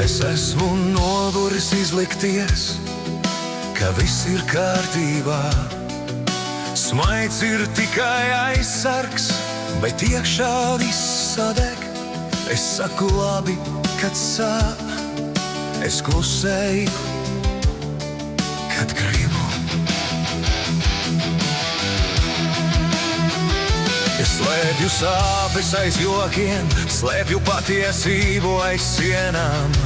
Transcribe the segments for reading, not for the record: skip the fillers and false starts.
Es esmu noguris izlikties, ka viss ir kārtībā. Smaids ir tikai aizsargs, bet iekšā viss sadeg. Es saku labi, kad sāp, es klusēju, kad gribu. Es slēpju sāpes aiz jokiem, slēpju patiesību aiz sienām.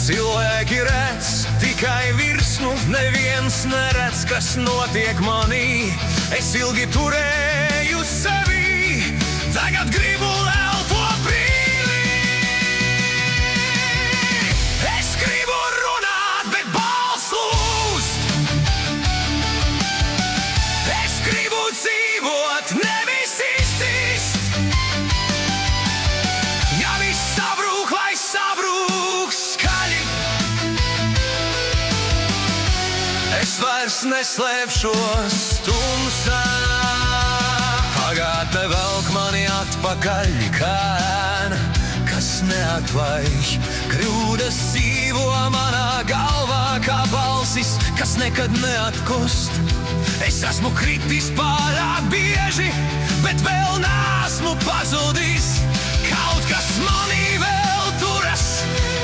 Cilvēki redz tikai virsmu, neviens neredz, kas notiek manī. Es ilgi turēju sevi, tagad gribu elpot brīvi. Es gribu runāt, bet balss lūst. Es gribu dzīvot, nevis izcist. Ja viss sabrūk, lai sabrūk skaļi. Es vairs neslēpšos tumsā. Pagātne velk mani atpakaļ kā ēna, kas neatklāj. Kļūdas dzīvo manā galvā kā balsis, kas nekad neatkust. Es esmu kritis pārāk bieži, bet vēl neesmu pazudis. Kaut kas manī vēl turas,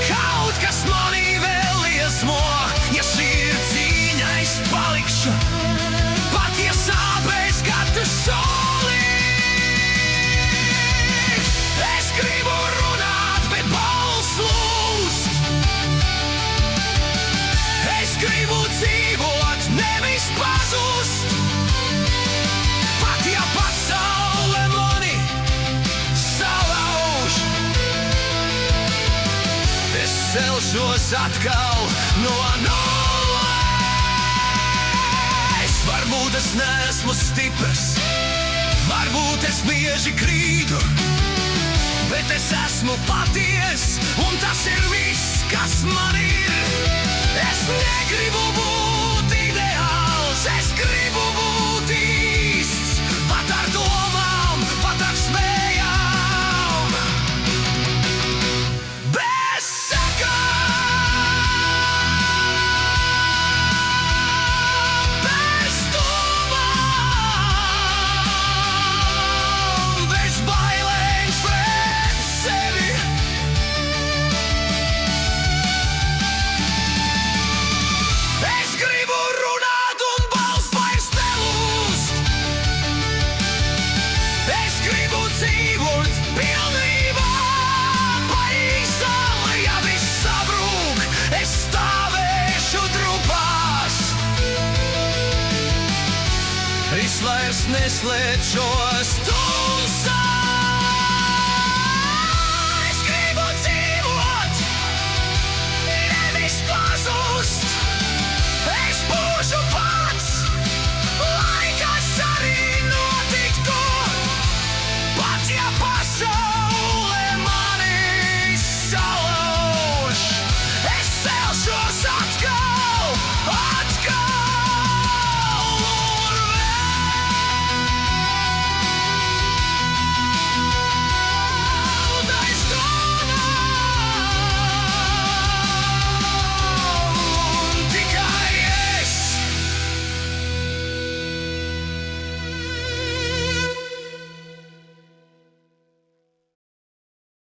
kaut kas manī vēl liesmo. Ja šī ir cīņa, es palikšu, pat ja sāpēs katru soli. Es gribu runāt, bet balss lūst. Es gribu dzīvot, nevis pazust. Pat ja pasaule mani salauž, es celšos atkal no nulles. Varbūt es neesmu stiprs, varbūt es bieži krītu, bet es esmu paties, un tas ir viss, kas man ir. Es negribu būt ideāls, es gribu būt īsts, pat ar domām, pat ar spējām. Bez sekām, bez domām, bez bailēm pret sevi. Es gribu runāt un balss vairs nelūst. Es gribu dzīvot pilnībā, pa īsam, ja viss sabrūk, es stāvēšu trupās. Es vairs neslēpšos